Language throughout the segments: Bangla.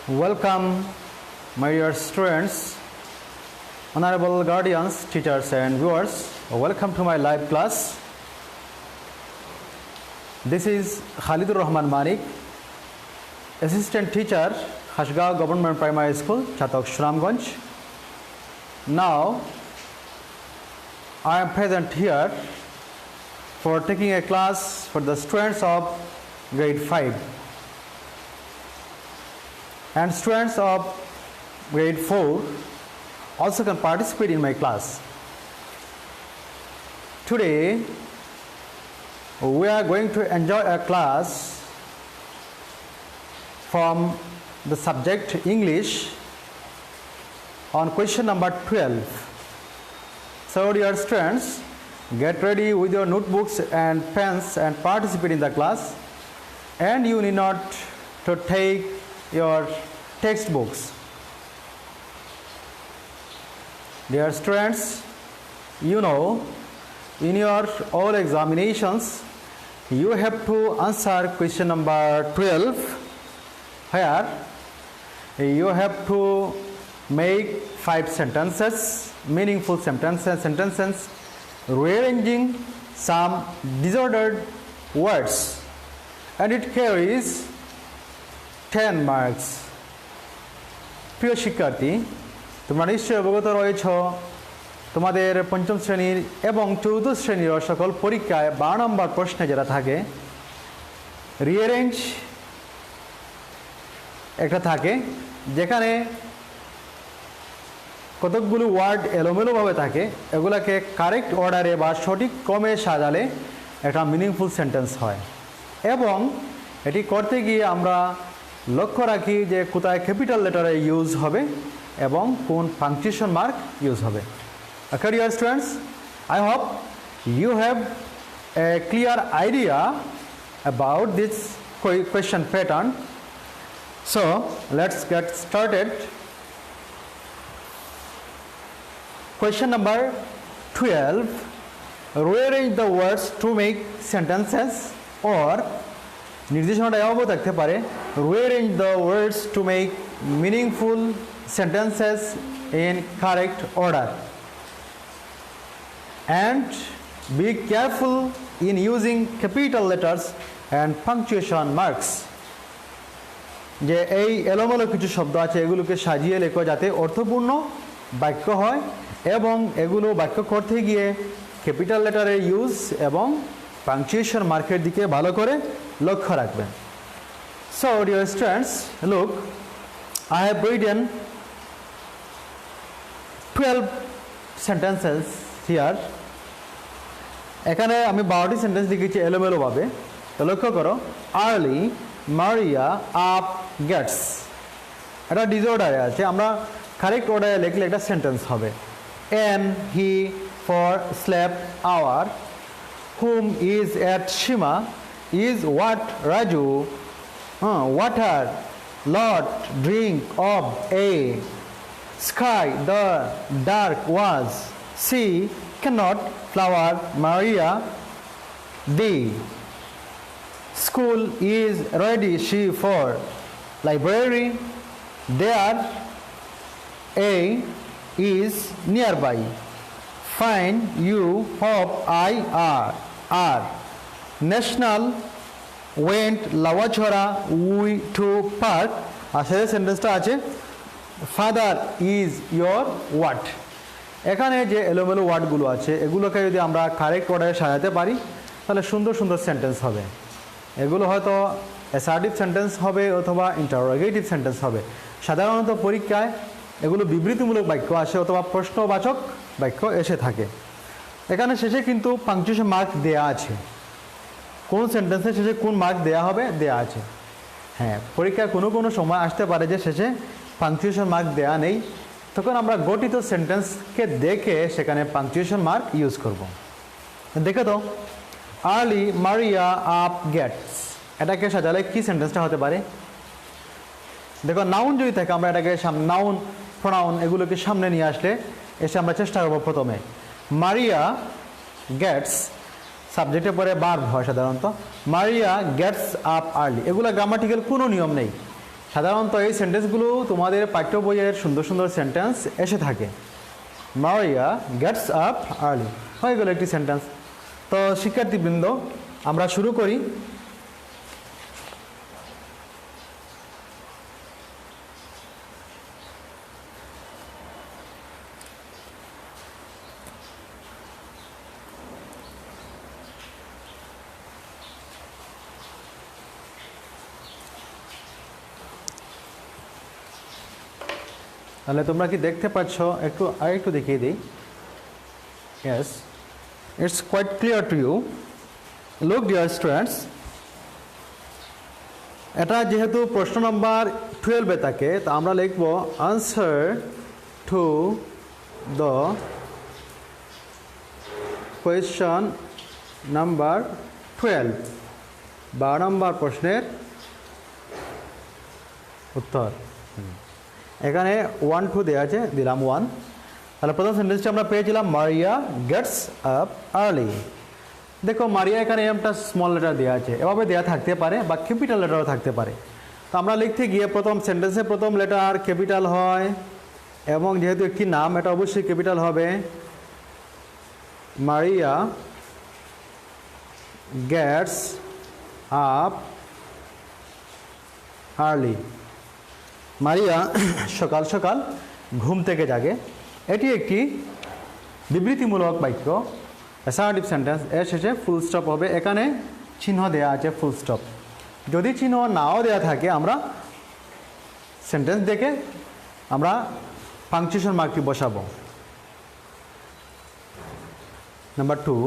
Welcome, my dear students, honorable guardians, teachers and viewers. Welcome to my live class. This is Khalidur Rahman Manik, assistant teacher, Hashgaon Government Primary School, Chatok, Shramganj. Now, I am present here for taking a class for the students of grade 5 and students of grade 4 also can participate in my class. Today, we are going to enjoy a class from the subject English on question number 12. So dear students, get ready with your notebooks and pens and participate in the class, and you need not to take your textbooks. Dear students, you know, in your all examinations, you have to answer question number 12, where you have to make 5 sentences, meaningful sentences, rearranging some disordered words, and it carries 10 marks. প্রিয় শিক্ষার্থী, তোমরা নিশ্চয়ই অবগত রয়েছ তোমাদের পঞ্চম শ্রেণীর এবং চতুর্থ শ্রেণীর সকল পরীক্ষায় 12 নম্বর প্রশ্নে যেটা থাকে রিঅ্যারেঞ্জ একটা থাকে, যেখানে কতকগুলো ওয়ার্ড এলোমেলোভাবে থাকে, এগুলাকে কারেক্ট অর্ডারে বা সঠিক ক্রমে সাজালে একটা মিনিংফুল সেন্টেন্স হয়। এবং এটি করতে গিয়ে আমরা লক্ষ্য রাখি যে কোথায় ক্যাপিটাল লেটারে ইউজ হবে এবং কোন পাংচুয়েশন মার্ক ইউজ হবে। Okay, dear students, I hope you have a clear idea about this question pattern. So let's get started. Question number 12, rearrange the words to make sentences, or নির্দেশনাটা এভাবে থাকতে পারে rearrange the words to make meaningful sentences in correct order, and be careful in using capital letters and punctuation marks. যে এই এলোমেলো কিছু শব্দ আছে এগুলোকে সাজিয়ে লেখো যাতে অর্থপূর্ণ বাক্য হয়, এবং এগুলো বাক্য করতে গিয়ে ক্যাপিটাল লেটারের ইউজ এবং পাংচুয়েশন মার্কের দিকে ভালো করে লক্ষ্য রাখবেন। So dear students, look, I have written 12 sentences here. এখানে আমি 12টি সেন্টেন্স লিখেছি এলোমেলোভাবে। তো লক্ষ্য করো, আর্লি মারিয়া আপ গেটস, এটা ডিসঅর্ডারে আছে, আমরা কারেক্ট অর্ডারে লিখলে একটা সেন্টেন্স হবে। An he for slept hour, whom is at Shima, is what Raju, water, lot, drink of a, sky, the dark was, sea, cannot, flower, Maria, the school is ready, she for, library, there, a is nearby, fine, you, hope, I are, national, went, Lavachora, we to park, আসলে সেন্টেন্সটা আছে ফাদার ইজ ইয়োর ওয়াট। এখানে যে এলোমেলো ওয়ার্ডগুলো আছে এগুলোকে যদি আমরা কারেক্ট অর্ডারে সাজাতে পারি তাহলে সুন্দর সুন্দর সেন্টেন্স হবে। এগুলো হয়তো অ্যাসার্টিভ সেন্টেন্স হবে অথবা ইন্টারোগেটিভ সেন্টেন্স হবে। সাধারণত পরীক্ষায় এগুলো বিবৃতিমূলক বাক্য আসে অথবা প্রশ্নবাচক বাক্য এসে থাকে। এখানে শেষে কিন্তু পাংচুয়েশন মার্ক দেয়া আছে, কোন সেন্টেন্সের শেষে কোন মার্ক দেয়া হবে দেয়া আছে। হ্যাঁ, পরীক্ষায় কোনো কোনো সময় আসতে পারে যে শেষে পাংচুয়েশন মার্ক দেয়া নেই, তখন আমরা গঠিত সেন্টেন্সকে দেখে সেখানে পাংচুয়েশন মার্ক ইউজ করব। দেখে তো, আর্লি মারিয়া আপ গেটস, এটাকে সাজালে কি সেন্টেন্সটা হতে পারে? দেখো, নাউন যদি থাকে আমরা এটাকে নাউন প্রোনাউন এগুলোকে সামনে নিয়ে আসলে এসে আমরা চেষ্টা করবো প্রথমে মারিয়া গেটস সাবজেক্টের পরে ভার্ব হয় সাধারণত। মারিয়া গেটস আপ আর্লি, এগুলো গ্রামাটিক্যাল কোনো নিয়ম নেই, সাধারণত এই সেন্টেন্সগুলো তোমাদের পাঠ্য বইয়ের সুন্দর সুন্দর সেন্টেন্স এসে থাকে। মারিয়া গেটস আপ আর্লি হয়ে গেল একটি সেন্টেন্স। তো শিক্ষার্থীবৃন্দ, আমরা শুরু করি। তাহলে তোমরা কি দেখতে পাচ্ছ? একটু দেখিয়ে দিই। Yes, it's quite clear to you. Look dear students, এটা যেহেতু প্রশ্ন নাম্বার 12 থাকে, তা আমরা লিখব answer to the question number 12, 12 নম্বর প্রশ্নের উত্তর। এখানে 1 2 দেওয়া আছে, দিলাম 1। তাহলে প্রথম সেন্টেন্সটি আমরা পেয়েছিলাম মারিয়া গেটস আপ আর্লি। দেখো মারিয়া এখানে এমটা স্মল লেটার দেওয়া আছে, এভাবে দেওয়া থাকতে পারে বা ক্যাপিটাল লেটারও থাকতে পারে। তো আমরা লিখতে গিয়ে প্রথম সেন্টেন্সে প্রথম লেটার ক্যাপিটাল হয়, এবং যেহেতু একটি নাম এটা অবশ্যই ক্যাপিটাল হবে। মারিয়া গেটস আপ আর্লি, মারিয়া সকাল সকাল ঘুম থেকে জাগে। এটি একটি বিবৃতিমূলক বাক্য, অ্যাসার্টিভ সেন্টেন্স। এর শেষে ফুল স্টপ হবে, এখানে চিহ্ন দেওয়া আছে ফুল স্টপ। যদি চিহ্ন নাও দেওয়া থাকে, আমরা সেন্টেন্স দেখে আমরা পাংচুয়েশন মার্কটি বসাবো। Number 2,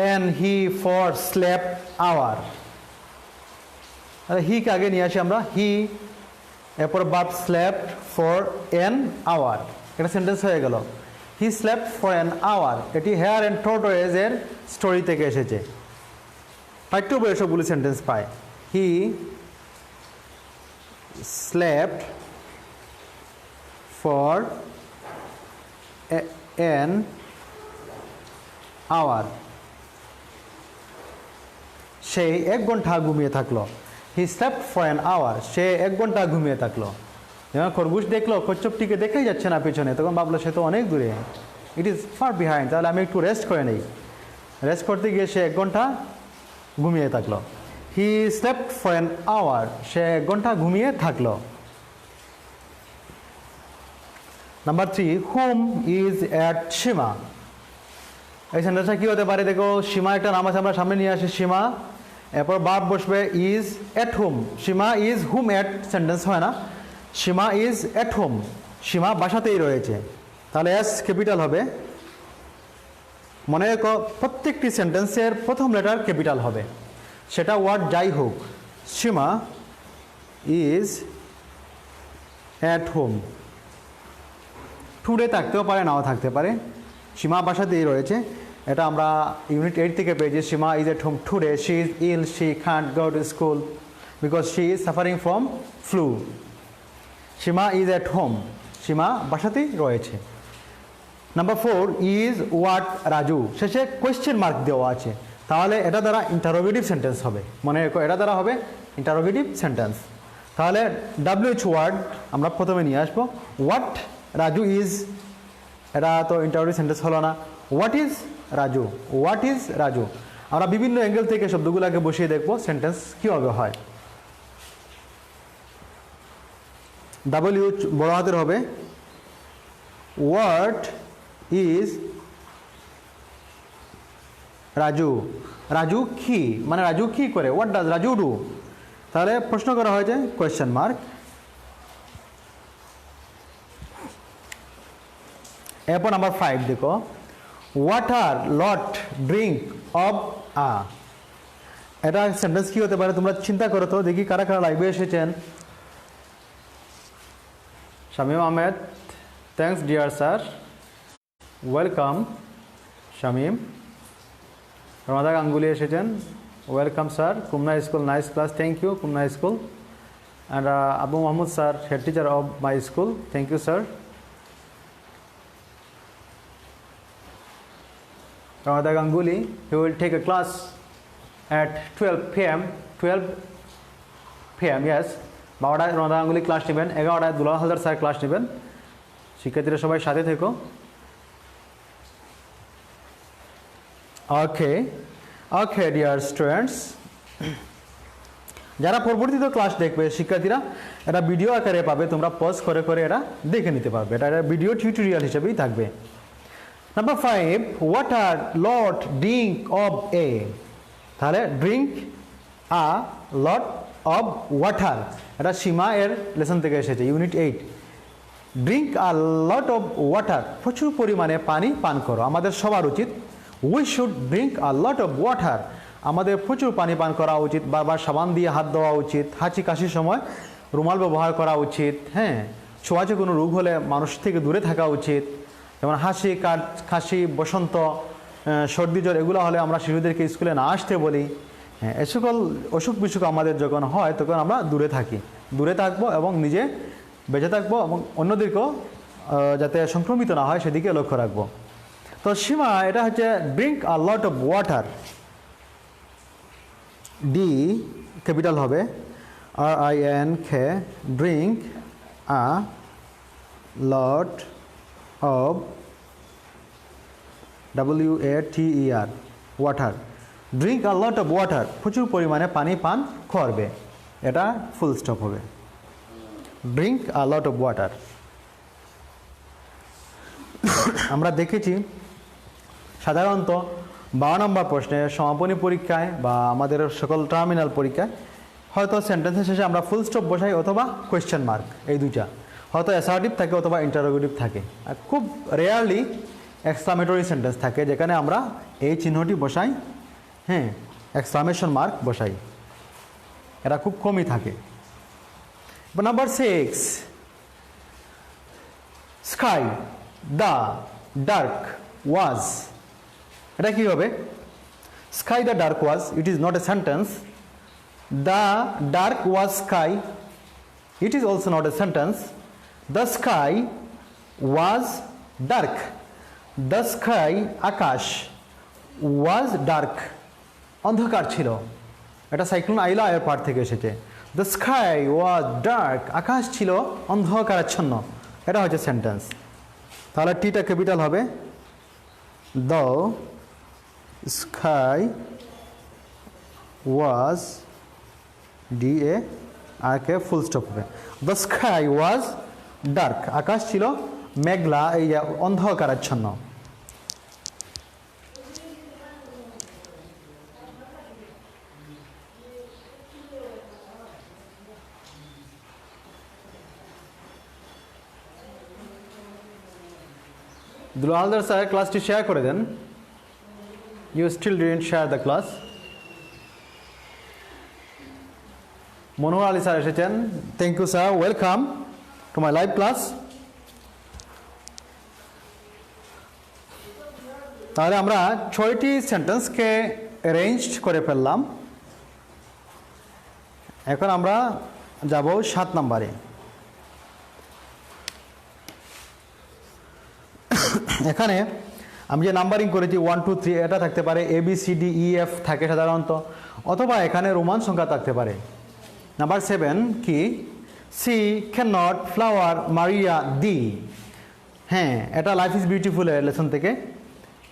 and he for slept hour। হিকে আগে নিয়ে আসি আমরা, হি এরপর verb slept for an hour, এটা সেন্টেন্স হয়ে গেল। He slept for an hour, এটি হেয়ার অ্যান্ড টর্টয়েজ এর স্টোরি থেকে এসেছে। পাঠ্য বইয়ে সবগুলি সেন্টেন্স পায়। He slept for an hour, সে 1 ঘন্টা ঘুমিয়ে থাকলো। He slept for an hour, সে 1 ঘন্টা ঘুমিয়ে থাকলো। যেমন খরগোশ দেখলো কচ্ছপটিকে দেখেই যাচ্ছে না পেছনে, তখন ভাবলো সে তো অনেক দূরে, ইট ইজ ফার বিহাইন্ড, তাহলে আমি একটু রেস্ট করে নেই। রেস্ট করতে গিয়ে সে 1 ঘন্টা ঘুমিয়ে থাকলো। He slept for an hour, সে 1 ঘন্টা ঘুমিয়ে থাকলো। Number 3, whom is at Seema. এই সেন্টেন্সটা কী হতে পারে? দেখো সীমা একটা নাম আছে, আমরা সামনে নিয়ে আসি সীমা, এরপর ভার্ব বসবে is at home. Seema is home at sentence হয় না, সীমা ইজ এট হোম, সীমা বাসাতেই রয়েছে। তাহলে এস ক্যাপিটাল হবে। মনে রেখো প্রত্যেকটি সেন্টেন্সের প্রথম লেটার ক্যাপিটাল হবে, সেটা ওয়ার্ড যাই হোক। সীমা ইজ এট হোম, টুডে থাকতেও পারে, নাও থাকতে পারে, সীমা বাসাতেই রয়েছে। এটা আমরা ইউনিট 8 থেকে পেয়েছি। Seema is at home today, she is ill, she can't go to school because she is suffering from flu. Seema is at home, Seema বাসাতেই রয়েছে। নাম্বার 4, ইজ হোয়াট রাজু, শেষে কোয়েশ্চেন মার্ক দেওয়া আছে, তাহলে এটা দ্বারা ইন্টারোগেটিভ সেন্টেন্স হবে। মনে রেখো এটা দ্বারা হবে ইন্টারোগেটিভ সেন্টেন্স। তাহলে WH ওয়ার্ড আমরা প্রথমে নিয়ে আসবো। হোয়াট রাজু ইজ, এটা তো ইন্টারোগেটিভ সেন্টেন্স হলো না। What is Raju, what is Raju. আমরা বিভিন্ন অ্যাঙ্গেল থেকে শব্দগুলোকে বসিয়ে দেখবো সেন্টেন্স কীভাবে হয়। WH বড় হাতের হবে। হোয়াট ইজ রাজু, রাজু কি, মানে রাজু কি করে, হোয়াট ডাজ রাজু ডু। তাহলে প্রশ্ন করা হয়েছে কোয়েশ্চেন মার্ক। এরপর নাম্বার 5 দেখো, water lot drink of a. এটা সেন্টেন্স কি হতে পারে তোমরা চিন্তা করো তো, দেখি কারা কারা লাইভে এসেছেন। Shamim Ahmed, thanks dear sir, welcome Shamim. Ramada Ganguly এসেছেন, welcome sir. Kumna school nice class, thank you Kumna school. And Abu Mahmud sir, head teacher of my school, thank you sir. Ramada Ganguly, he will take a class at 12 p.m. 12 p.m. Yes, 12টায় রোনাদ গাঙ্গুলি ক্লাস নেবেন, 11টায় দুলাল হালদার স্যার ক্লাস নেবেন। শিক্ষার্থীরা সবাই সাথে থেকো। ওকে ওকে ডিয়ার স্টুডেন্টস, যারা পরবর্তীতে ক্লাস দেখবে শিক্ষার্থীরা এটা ভিডিও আকারে পাবে, তোমরা পজ করে করে এটা দেখে নিতে পারবে, এটা ভিডিও টিউটোরিয়াল হিসেবেই থাকবে। Number 5, water lot drink of a, তাহলে drink a lot of water, এটা সীমা এর লেসন থেকে এসেছে, unit 8। Drink a lot of water, প্রচুর পরিমাণে পানি পান করো, আমাদের সবার উচিত। We should drink a lot of water, আমাদের প্রচুর পানি পান করা উচিত, বারবার সাবান দিয়ে হাত ধোয়া উচিত, হাঁচি কাশির সময় রুমাল ব্যবহার করা উচিত, হ্যাঁ, ছোঁয়াচে কোনো রোগ হলে মানুষ থেকে দূরে থাকা উচিত, যেমন হাসি কাশি বসন্ত সর্দি জ্বর এগুলো হলে আমরা শিশুদেরকে স্কুলে না আসতে বলি। হ্যাঁ, এ সকল অসুখ বিসুখ আমাদের যখন হয় তখন আমরা দূরে থাকি, দূরে থাকবো এবং নিজে বেঁচে থাকবো এবং অন্যদেরকেও যাতে সংক্রমিত না হয় সেদিকে লক্ষ্য রাখবো। তো সীমা এটা হচ্ছে drink a lot of water, D capital হবে, RINK, drink a lot of WATER water, drink a lot of water, প্রচুর পরিমাণে পানি পান করবে, এটা ফুল স্টপ হবে, drink a lot of water. আমরা দেখেছি সাধারণত 12 নম্বর প্রশ্নে সমাপনী পরীক্ষায় বা আমাদের সকল টার্মিনাল পরীক্ষায় হয়তো সেন্টেন্সের শেষে আমরা ফুল স্টপ বসাই অথবা কোয়েশ্চেন মার্ক, এই দুইটা হয়তো অ্যাসার্টিভ থাকে অথবা ইন্টারোগেটিভ থাকে, আর খুব রেয়ারলি এক্সক্লামেটরি সেন্টেন্স থাকে যেখানে আমরা এই চিহ্নটি বসাই, হ্যাঁ, এক্সক্লামেশন মার্ক বসাই, এটা খুব কমই থাকে। Number 6, sky the dark was, এটা কি হবে? Sky the dark was, it is not a sentence. The dark was sky, it is also not a sentence. The sky was dark, the sky আকাশ, ওয়াজ ডার্ক অন্ধকার ছিল, এটা সাইক্লোন আইলা এর পার থেকে এসেছে। দ্য স্কাই ওয়াজ ডার্ক, আকাশ ছিল অন্ধকারাচ্ছন্ন, এটা হচ্ছে সেন্টেন্স। তাহলে টিটা ক্যাপিটাল হবে, দ্য স্কাই ওয়াজ, DA আর কে ফুল স্টপ হবে, দ্য স্কাই ওয়াজ ডার্ক, আকাশ ছিল মেঘলা, এই অন্ধকারাচ্ছন্ন। দুলাল হালদার স্যার ক্লাসটি শেয়ার করে দেন। You still didn't share the class. Manohar Ali sir এসেছেন, thank you sir, welcome to my live class. তাহলে আমরা 6টি সেন্টেন্সকে অ্যারেঞ্জ করে ফেললাম, এখন আমরা যাব 7 নম্বরে। এখানে আমি যে নাম্বারিং করেছি 1 2 3, এটা থাকতে পারে ABCDEF থাকে সাধারণত, অথবা এখানে রোমান সংখ্যা থাকতে পারে। নাম্বার 7 কি? See can not flower Maria the, হ্যাঁ, এটা লাইফ ইজ বিউটিফুল এর লেসন থেকে।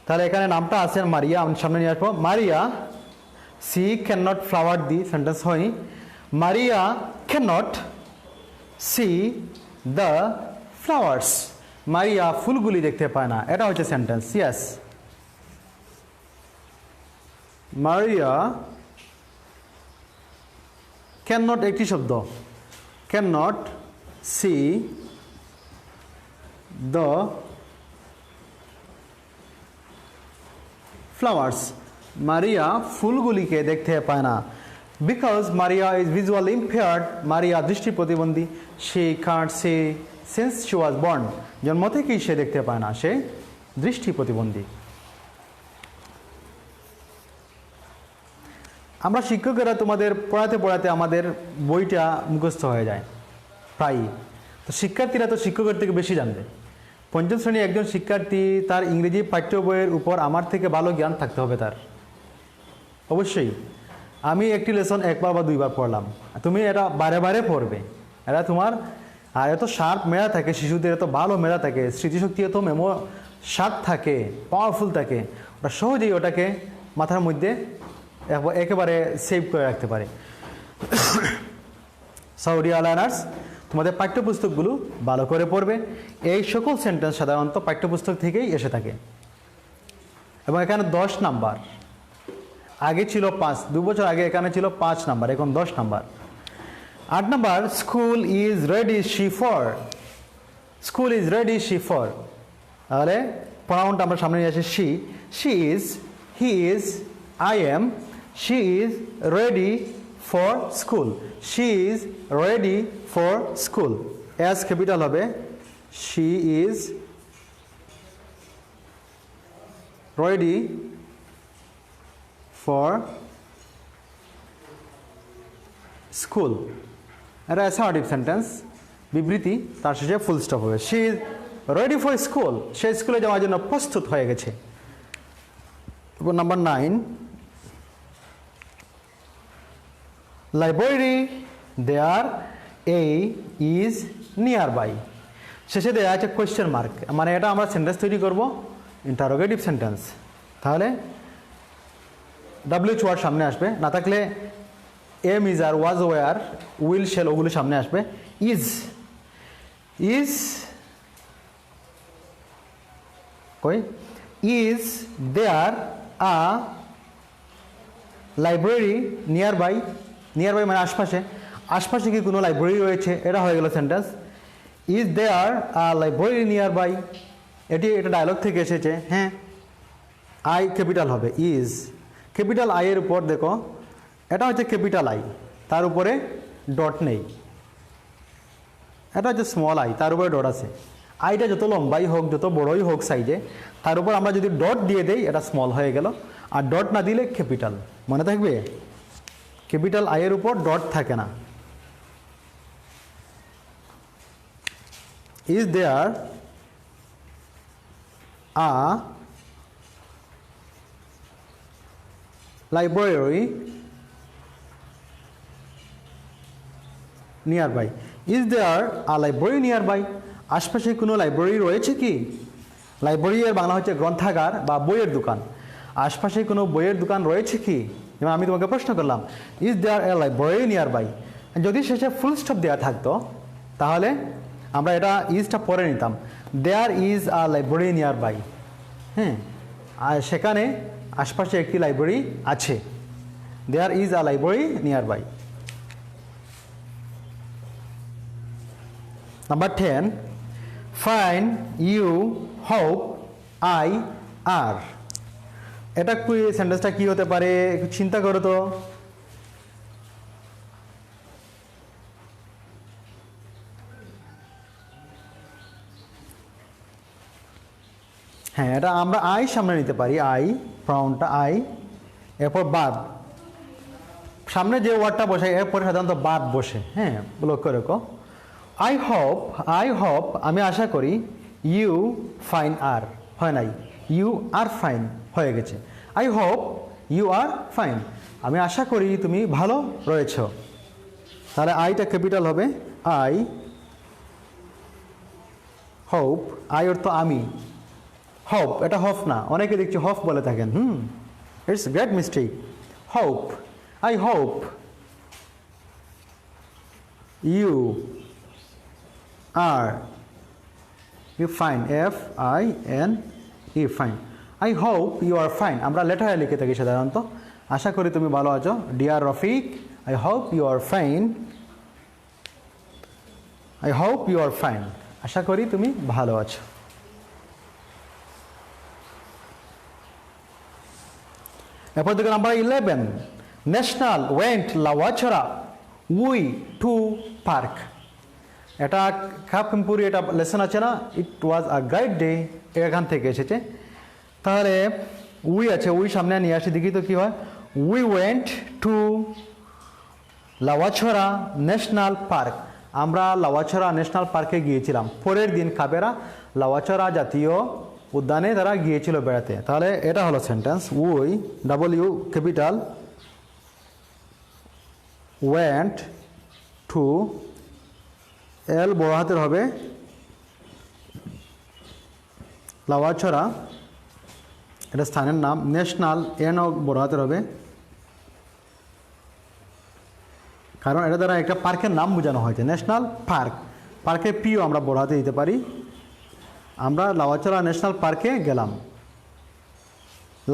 তাহলে এখানে নামটা আছে মারিয়া, আমি সামনে নিয়ে আসবো। Maria see can not flower the, sentence হয়নি। Maria can not see the flowers, Maria ফুলগুলি দেখতে পায় না, এটা হচ্ছে sentence. Yes, Maria can not একটি শব্দ, can not see the flowers, Maria ফুলগুলিকে দেখতে পায় না। Because Maria is visual impaired, Maria দৃষ্টি প্রতিবন্ধী। সে can't see since she was born, জন্ম থেকেই সে দেখতে পায় না, সে দৃষ্টি প্রতিবন্ধী। আমরা শিক্ষকেরা তোমাদের পড়াতে পড়াতে আমাদের বইটা মুখস্থ হয়ে যায় প্রায়ই, তো শিক্ষার্থীরা তো শিক্ষকের থেকে বেশি জানবে। 5ম শ্রেণীর একজন শিক্ষার্থী, তার ইংরেজি পাঠ্য বইয়ের উপর আমার থেকে ভালো জ্ঞান থাকতে হবে তার, অবশ্যই। আমি একটি লেসন একবার বা দুইবার পড়লাম, তুমি এটা বারে বারে পড়বে, এটা তোমার আর এত শার্প মেধা থাকে, শিশুদের এত ভালো মেধা থাকে, স্মৃতিশক্তি এত শার্প থাকে, পাওয়ারফুল থাকে, ওটা সহজেই ওটাকে মাথার মধ্যে একেবারে সেভ করে রাখতে পারে। সো ডিয়ার লার্নার্স, তোমাদের পাঠ্যপুস্তকগুলো ভালো করে পড়বে। এই সকল সেন্টেন্স সাধারণত পাঠ্যপুস্তক থেকেই এসে থাকে এবং এখানে 10 নাম্বার, আগে ছিল 5, 2 বছর আগে এখানে ছিল 5 নাম্বার, এখন 10 number. 8 number, school is ready she for. School is ready she for, তাহলে প্রনাউনটা আমরা সামনে নিয়ে আসি she. She is, he is, I am, she is ready for school. She is ready for school, S capital হবে, she is ready for school. এটা অ্যাসার্টিভ সেন্টেন্স, বিবৃতি, তার শেষে ফুল স্টপ হবে। She is ready for school, সে স্কুলে যাওয়ার জন্য প্রস্তুত হয়ে গেছে। এবার number 9, library there a is nearby. শেষে দেওয়া আছে কোয়েশ্চেন মার্ক, মানে এটা আমরা সেন্টেন্স তৈরি করব ইন্টারোগেটিভ সেন্টেন্স। তাহলে WH ওয়ার্ড সামনে আসবে, না থাকলে am, is, are, was, were, will, shall ওগুলো সামনে আসবে। ইজ, ইজ কই, is there a library nearby. Nearby মানে আশপাশে, আশপাশে কি কোনো লাইব্রেরি রয়েছে, এটা হয়ে গেল sentence. Is there a library nearby, এটা ডায়লগ থেকে এসেছে। হ্যাঁ, আই ক্যাপিটাল হবে, ইজ ক্যাপিটাল আই এর উপর দেখো, এটা হচ্ছে ক্যাপিটাল আই, তার উপরে ডট নেই। এটা হচ্ছে স্মল আই, তার উপরে ডট আছে। আইটা যত লম্বাই হোক, যত বড়ই হোক সাইজে, তার উপর আমরা যদি ডট দিয়ে দেই এটা স্মল হয়ে গেল, আর ডট না দিলে ক্যাপিটাল। মনে থাকবে, ক্যাপিটাল আই এর উপর ডট থাকে না। Is there a library nearby. Is there a library nearby, আশপাশে কোনো লাইব্রেরি রয়েছে কি? লাইব্রেরি এর বাংলা হচ্ছে গ্রন্থাগার বা বইয়ের দোকান। আশপাশে কোনো বইয়ের দোকান রয়েছে কি? যেমন আমি তোমাকে প্রশ্ন করলাম, is there a library nearby. যদি শেষে ফুল স্টপ দেওয়া থাকতো তাহলে আমরা এটা ইজটা পরে নিতাম, there is a library nearby. হ্যাঁ, আর সেখানে আশপাশে একটি লাইব্রেরি আছে, there is a library nearby. Number 10, fine, you, hope, I, are. এটা সেন্টেন্সটা কি হতে পারে একটু চিন্তা করো তো। হ্যাঁ, এটা আমরা আই সামনে নিতে পারি, আই প্রনাউনটা আই, এরপর বাদ, সামনে যে ওয়ার্ডটা বসে এরপরে সাধারণত বাদ বসে। হ্যাঁ, লক্ষ্য রেখো। আই হোপ আমি আশা করি, ইউ ফাইন আর হয় নাই, ইউ আর ফাইন হয়ে গেছে। I hope you are fine, আমি আশা করি তুমি ভালো রয়েছ। তাহলে আইটা ক্যাপিটাল হবে, আই হোপ, আই অর্থ আমি, হোপ এটা হফ না, অনেকে দেখছি হফ বলে থাকেন। It's great mistake. Hope, I hope you are you fine, FINE fine. I hope you are fine আমরা লেটারে লিখে থাকি সাধারণত, আশা করি তুমি ভালো আছো। Dear Rafiq, I hope you are fine, I hope you are fine, আশা করি তুমি ভালো আছো। এরপর দেখো number 11, national went Lawachara we to park. এটা খাপপুরি এটা লেসন আছে না, ইট ওয়াজ আ গ্রেট ডে, এখান থেকে এসেছে। তাহলে উই আছে, উই সামনে নিয়ে আসি, দেখি তো কি হয়। We went two Lawachara national park, আমরা লাওয়াছড়া ন্যাশনাল পার্কে গিয়েছিলাম। পরের দিন কাবেরা লাওয়াছড়া জাতীয় উদ্যানে তারা গিয়েছিল বেড়াতে। তাহলে এটা হলো sentence, we, double you capital, went to, এল বড় হাতের হবে, লাউয়াছড়া এটা স্থানের নাম, ন্যাশনাল এন বড় হাতের হবে, কারণ এটা দ্বারা একটা পার্কের নাম বোঝানো হয়েছে, ন্যাশনাল পার্ক। পার্কের পিও আমরা বড় হাতে দিতে পারি। আমরা লাউয়াছড়া ন্যাশনাল পার্কে গেলাম।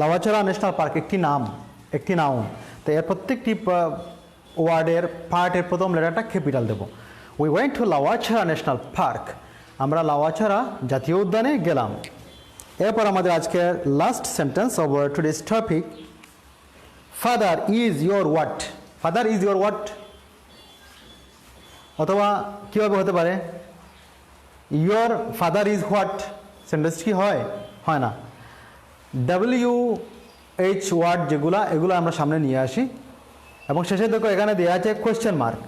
লাউয়াছড়া ন্যাশনাল পার্ক একটি নাম, একটি নাউন। তো এর প্রত্যেকটি ওয়ার্ডের পার্টের প্রথম লেটারটা ক্যাপিটাল দেব। We went to Lawachara national park, আমরা লাউয়াছড়া জাতীয় উদ্যানে গেলাম। এরপর আমাদের আজকের last sentence of today's topic, father is your what. Father is your what, অথবা কীভাবে হতে পারে, your father is what. Sentence কি হয়? হয় না। WH ওয়ার্ড যেগুলা, এগুলো আমরা সামনে নিয়ে আসি এবং শেষে দেখো এখানে দেওয়া আছে কোয়েশ্চেন মার্ক,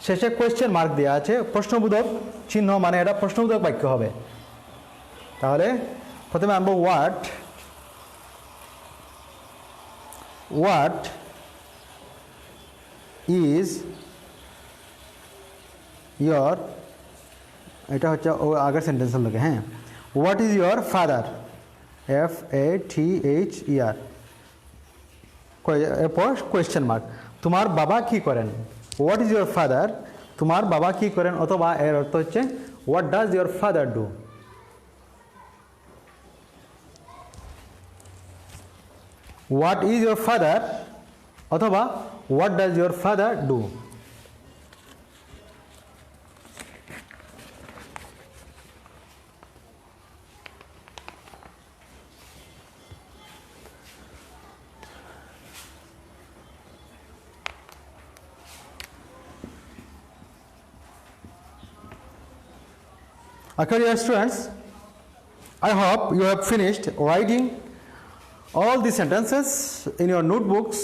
শেষে কোয়েশ্চেন মার্ক দেওয়া আছে, প্রশ্নবোধক চিহ্ন, মানে এটা প্রশ্নবোধক বাক্য হবে। তাহলে প্রথমে আনবো হোয়াট, হোয়াট ইজ ইয়োর, এটা হচ্ছে আগের সেন্টেন্সের লোকে। হ্যাঁ, what is your father, FATHER, এরপর কোয়েশ্চেন মার্ক, তোমার বাবা কি করেন। হোয়াট ইজ ইয়োর ফাদার, তোমার বাবা কি করেন, অথবা এর অর্থ হচ্ছে what does your father do. What is your father অথবা what does your father do. Okay, dear students, I hope you have finished writing all the sentences in your notebooks.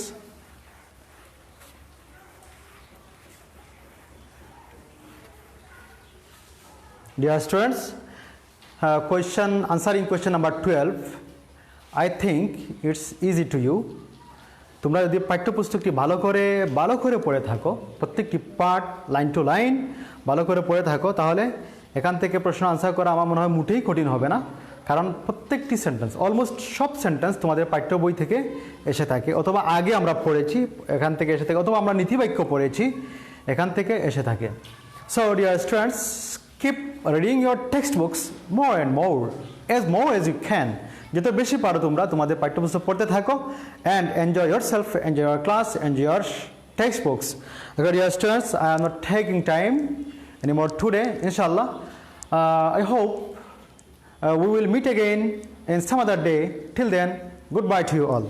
Dear students, answering question number 12, I think it's easy to you. তোমরা যদি পাঠ্যপুস্তকটি ভালো করে পড়ে থাকো, প্রত্যেকটি পার্ট লাইন টু লাইন ভালো করে পড়ে থাকো, তাহলে এখান থেকে প্রশ্ন আনসার করা আমার মনে হয় মোটেই কঠিন হবে না। কারণ প্রত্যেকটি সেন্টেন্স, অলমোস্ট সব সেন্টেন্স তোমাদের পাঠ্য বই থেকে এসে থাকে, অথবা আগে আমরা পড়েছি এখান থেকে এসে থাকে, অথবা আমরা নীতিবাক্য পড়েছি এখান থেকে এসে থাকে। So dear students, keep reading your text books more and more as you can. যত বেশি পারো তোমরা তোমাদের পাঠ্যপুস্তক পড়তে থাকো, and enjoy yourself, enjoy your class, enjoy your text books. Dear students, I am not taking time anymore today, inshallah. I hope we will meet again in some other day. Till then, goodbye to you all.